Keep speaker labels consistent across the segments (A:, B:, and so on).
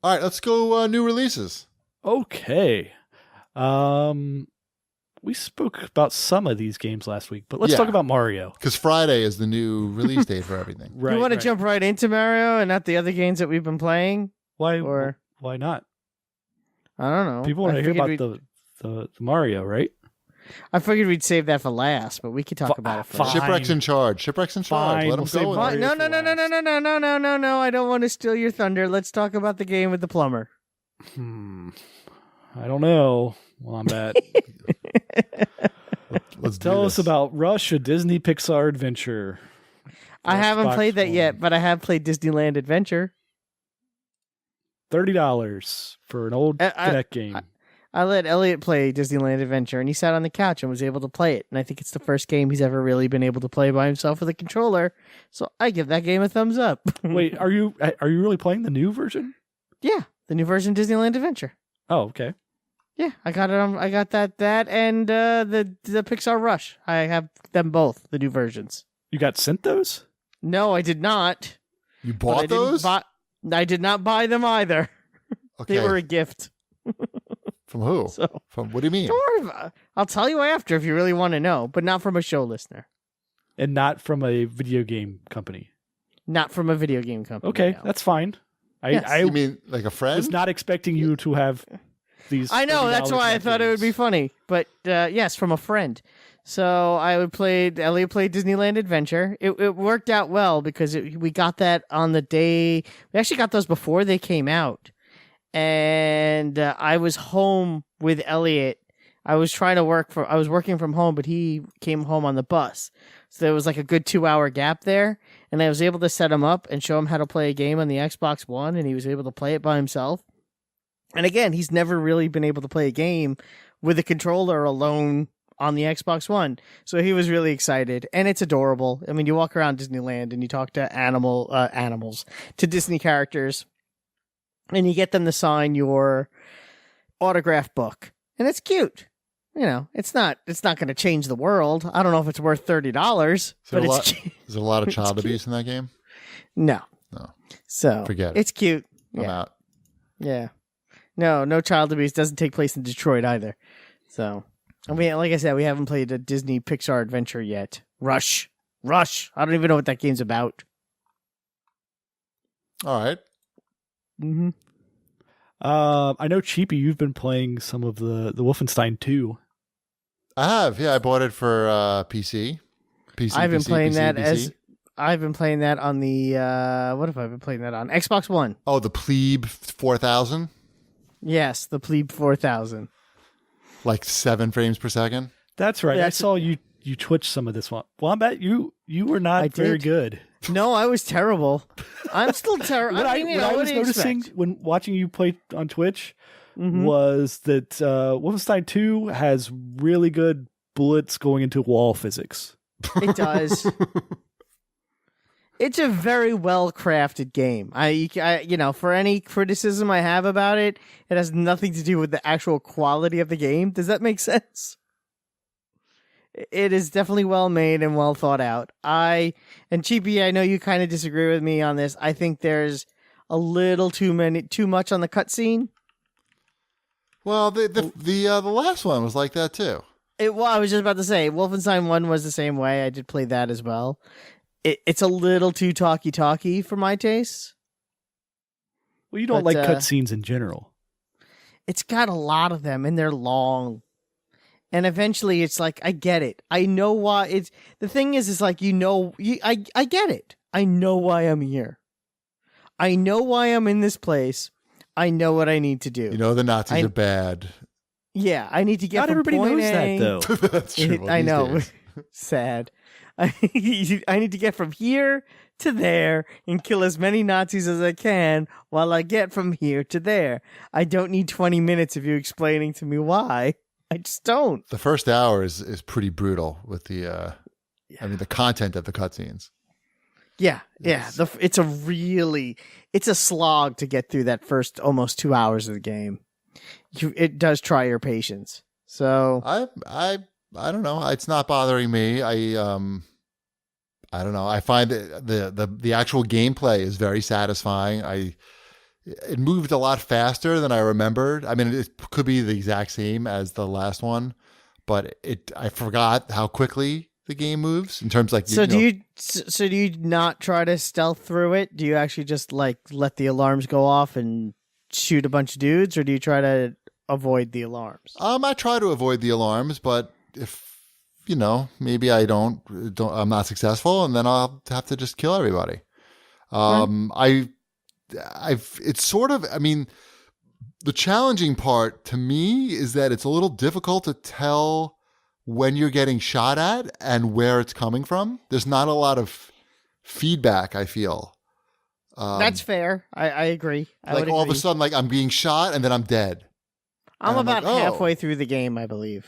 A: All right, let's go new releases.
B: Okay. We spoke about some of these games last week, but let's talk about Mario.
A: Because Friday is the new release date for everything.
C: You want to jump right into Mario and not the other games that we've been playing?
B: Why not?
C: I don't know.
B: People want to hear about the Mario, right?
C: I figured we'd save that for last, but we could talk about it first.
A: Shipwreck's in charge. Shipwreck's in charge. Let him go.
C: No. I don't want to steal your thunder. Let's talk about the game with the plumber.
B: I don't know, Wombat.
A: Let's
B: tell us about Rush, a Disney Pixar adventure.
C: I haven't played that yet, but I have played Disneyland Adventure.
B: $30 for an old Kinect game.
C: I let Elliot play Disneyland Adventure, and he sat on the couch and was able to play it. And I think it's the first game he's ever really been able to play by himself with a controller. So I give that game a thumbs up.
B: Wait, are you really playing the new version?
C: Yeah, the new version of Disneyland Adventure.
B: Oh, okay.
C: Yeah, I got it. I got that, and the Pixar Rush. I have them both, the new versions.
B: You got sent those?
C: No, I did not.
A: You bought those?
C: I did not buy them either.
A: Okay.
C: They were a gift.
A: From who? From what do you mean?
C: Don't worry. I'll tell you after if you really want to know, but not from a show listener.
B: And not from a video game company.
C: Not from a video game company.
B: Okay,
C: no.
B: That's fine.
C: Yes.
A: You mean like a friend?
B: I was not expecting you to have these.
C: I know, that's why I thought it would be funny. But yes, from a friend. So Elliot played Disneyland Adventure. It worked out well because we got that on the day. We actually got those before they came out. And I was home with Elliot. I was working from home, but he came home on the bus. So there was like a good 2-hour gap there. And I was able to set him up and show him how to play a game on the Xbox One. And he was able to play it by himself. And again, he's never really been able to play a game with a controller alone on the Xbox One. So he was really excited. And it's adorable. I mean, you walk around Disneyland and you talk to animals, to Disney characters. And you get them to sign your autograph book. And it's cute. You know, it's not going to change the world. I don't know if it's worth $30, but it's cute.
A: Is there a lot of child abuse in that game?
C: No. So
A: forget it.
C: It's cute.
A: I'm out.
C: Yeah. No child abuse. Doesn't take place in Detroit either. So, I mean, like I said, we haven't played a Disney Pixar adventure yet. Rush. I don't even know what that game's about.
A: All right.
C: Mm-hmm.
B: I know, Cheapy, you've been playing some of the Wolfenstein 2.
A: I have, yeah. I bought it for PC.
C: I've been playing that
A: PC.
C: I've been playing that on the what have I been playing that on? Xbox One.
A: Oh, the Plebe 4000?
C: Yes, the Plebe 4000.
A: Like 7 frames per second?
B: That's right. I saw you Twitch some of this one. Wombat, you were not very good.
C: No, I was terrible. I'm still terrible.
B: What I was noticing when watching you play on Twitch was that Wolfenstein 2 has really good bullets going into wall physics.
C: It does. It's a very well crafted game. I for any criticism I have about it, it has nothing to do with the actual quality of the game. Does that make sense? It is definitely well made and well thought out. And Cheapy, I know you kind of disagree with me on this. I think there's a little too much on the cutscene.
A: Well, the last one was like that too.
C: I was just about to say, Wolfenstein 1 was the same way. I did play that as well. It's a little too talky for my taste.
B: Well, you don't like cutscenes in general.
C: It's got a lot of them, and they're long. And eventually, it's like, I get it. I know why. The thing is like, I get it. I know why I'm here. I know why I'm in this place. I know what I need to do.
A: You know the Nazis are bad.
C: Yeah, I need to get.
B: Not
C: from
B: everybody
C: point
B: knows
C: A.
B: that, though.
A: That's true.
C: I know. Sad. I need to get from here to there and kill as many Nazis as I can while I get from here to there. I don't need 20 minutes of you explaining to me why. I just don't.
A: The first hour is pretty brutal with the the content of the cutscenes.
C: Yeah. It's a slog to get through that first almost 2 hours of the game. It does try your patience. So
A: I don't know. It's not bothering me. I don't know. I find the actual gameplay is very satisfying. it moved a lot faster than I remembered. I mean, it could be the exact same as the last one, but I forgot how quickly the game moves in terms like.
C: So do you not try to stealth through it? Do you actually just like let the alarms go off and shoot a bunch of dudes, or do you try to avoid the alarms?
A: I try to avoid the alarms, but if maybe I'm not successful, and then I'll have to just kill everybody. It's sort of, I mean, the challenging part to me is that it's a little difficult to tell when you're getting shot at and where it's coming from. There's not a lot of feedback, I feel.
C: That's fair. I agree.
A: Like all of a sudden, like I'm being shot and then I'm dead.
C: I'm about halfway through the game, I believe.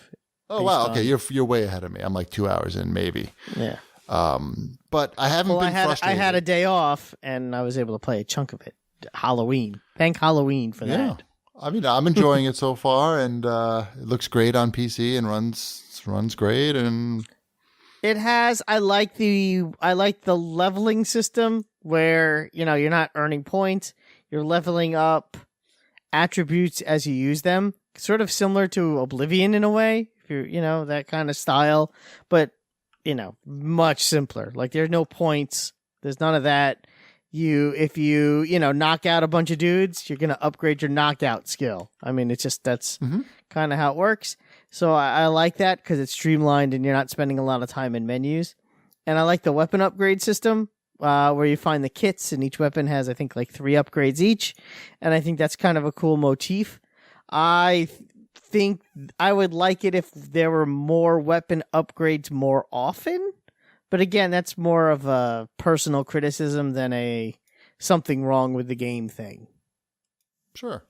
A: Oh wow! Okay, you're way ahead of me. I'm like 2 hours in, maybe.
C: Yeah.
A: But I haven't been frustrated.
C: I had a day off, and I was able to play a chunk of it. Halloween. Thank Halloween for that.
A: I mean, I'm enjoying it so far, and it looks great on PC and runs great. And
C: it has. I like the leveling system where you're not earning points. You're leveling up attributes as you use them. Sort of similar to Oblivion in a way. If you're that kind of style, but much simpler. Like there's no points. There's none of that. If you knock out a bunch of dudes, you're gonna upgrade your knockout skill. I mean, that's kind of how it works. So I like that because it's streamlined and you're not spending a lot of time in menus. And I like the weapon upgrade system where you find the kits and each weapon has, I think, like 3 upgrades each. And I think that's kind of a cool motif. I think I would like it if there were more weapon upgrades more often. But again, that's more of a personal criticism than a something wrong with the game thing.
A: Sure.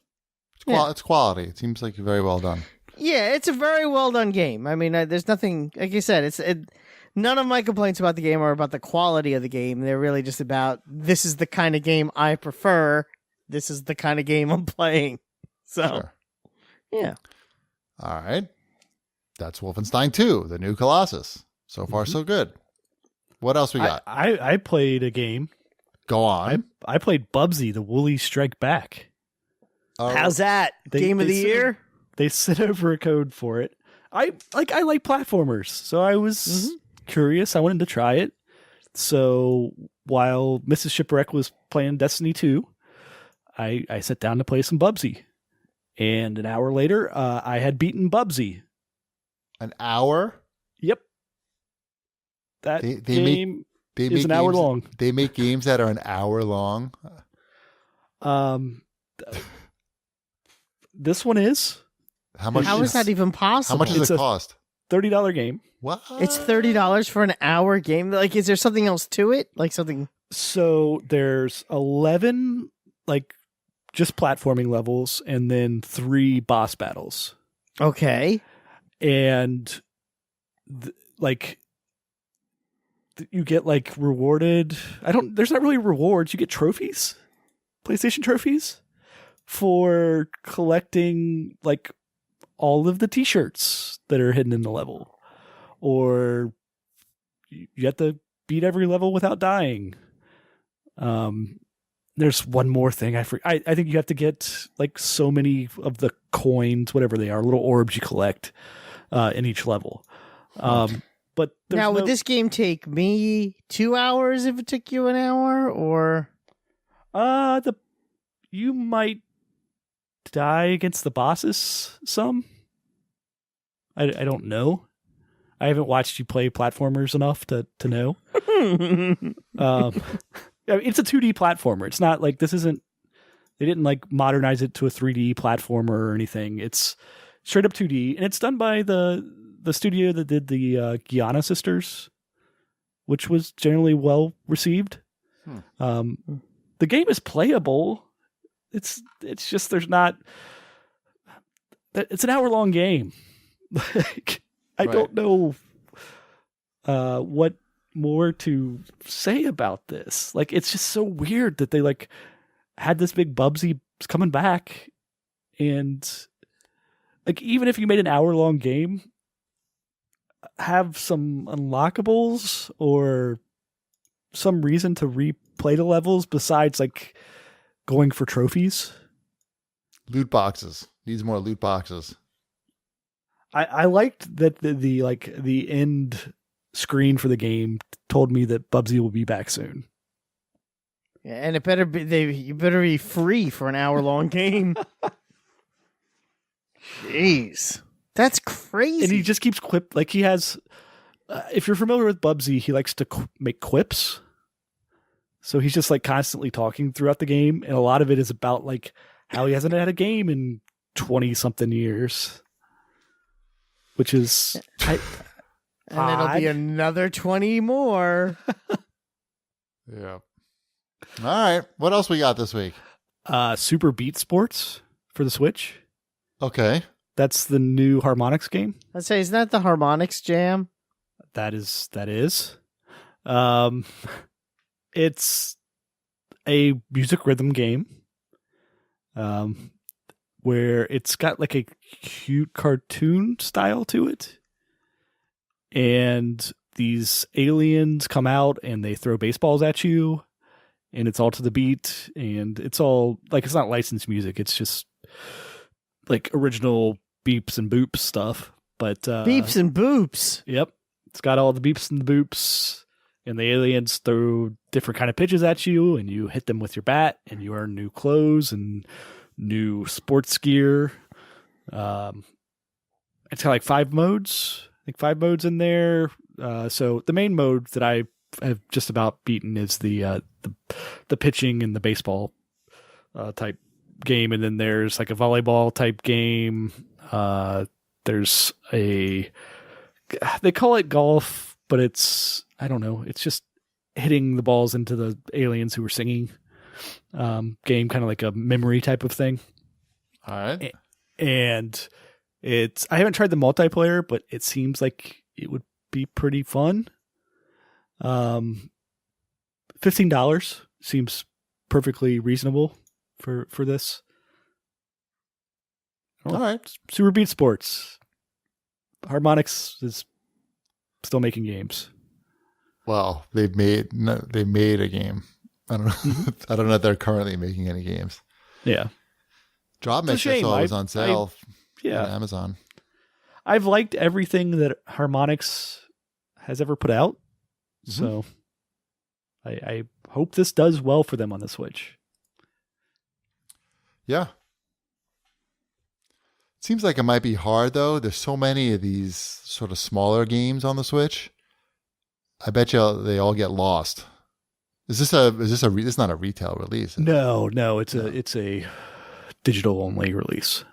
A: It's quality. It seems like very well done.
C: Yeah, it's a very well done game. I mean, there's nothing, like you said, none of my complaints about the game are about the quality of the game. They're really just about, this is the kind of game I prefer. This is the kind of game I'm playing. So,
A: sure.
C: Yeah.
A: All right. That's Wolfenstein 2, the new Colossus. So far, so good. What else we got?
B: I played a game.
A: Go on.
B: I played Bubsy, the Woolies Strike Back.
C: How's that? Game of the year?
B: They sent over a code for it. I like platformers, so I was curious. I wanted to try it. So while Mrs. Shipwreck was playing Destiny 2, I sat down to play some Bubsy. And an hour later, I had beaten Bubsy.
A: An hour?
B: Yep. That game is an hour long.
A: They make games that are an hour long?
B: This one is.
C: How is that even possible?
A: How much does it cost?
B: $30 game.
A: What?
C: It's $30 for an hour game? Like, is there something else to it? Like something...
B: So there's 11, like, just platforming levels, and then 3 boss battles.
C: Okay.
B: And you get like rewarded. There's not really rewards. You get trophies, PlayStation trophies for collecting like all of the t-shirts that are hidden in the level, or you have to beat every level without dying. There's one more thing I think you have to get like so many of the coins, whatever they are, little orbs you collect in each level. But
C: now, would this game take me 2 hours if it took you an hour, or
B: you might die against the bosses some. I don't know. I haven't watched you play platformers enough to know. It's a 2D platformer. It's not like they didn't like modernize it to a 3D platformer or anything. It's straight up 2D, and it's done by the studio that did the Guiana Sisters, which was generally well received. The game is playable. It's just it's an hour-long game. I don't know what more to say about this. Like, it's just so weird that they like had this big Bubsy coming back, and like even if you made an hour-long game, have some unlockables or some reason to replay the levels besides like going for trophies.
A: Loot boxes. Needs more loot boxes.
B: I liked that the end screen for the game told me that Bubsy will be back soon.
C: Yeah, and it better be you better be free for an hour-long game. Jeez. That's crazy.
B: And he just keeps he has if you're familiar with Bubsy, he likes to make quips. So he's just like constantly talking throughout the game, and a lot of it is about like how he hasn't had a game in 20 something years. Which is
C: and it'll be another 20 more.
A: Yeah. All right. What else we got this week?
B: Super Beat Sports for the Switch.
A: Okay.
B: That's the new Harmonix game.
C: I'd say, isn't that the Harmonix Jam?
B: That is. It's a music rhythm game. Where it's got like a cute cartoon style to it. And these aliens come out and they throw baseballs at you. And it's all to the beat. And it's all like, it's not licensed music. It's just like original beeps and boops stuff. But
C: Beeps and boops.
B: Yep. It's got all the beeps and the boops. And the aliens throw different kind of pitches at you. And you hit them with your bat. And you earn new clothes and new sports gear. It's got like 5 modes. I think 5 modes in there. So the main mode that I have just about beaten is the pitching and the baseball type game, and then there's like a volleyball type game. There's they call it golf, but it's, I don't know. It's just hitting the balls into the aliens who are singing. Game, kind of like a memory type of thing.
A: All right.
B: And I haven't tried the multiplayer, but it seems like it would be pretty fun. $15 seems perfectly reasonable for this.
A: All right.
B: Super Beat Sports. Harmonix is still making games.
A: Well, they made a game. I don't know. I don't know if they're currently making any games.
B: Yeah.
A: Drop Mix I saw was on sale on Amazon.
B: I've liked everything that Harmonix has ever put out. So I hope this does well for them on the Switch.
A: Yeah. Seems like it might be hard though. There's so many of these sort of smaller games on the Switch. I bet you they all get lost. It's not a retail release?
B: No, it's a digital only release.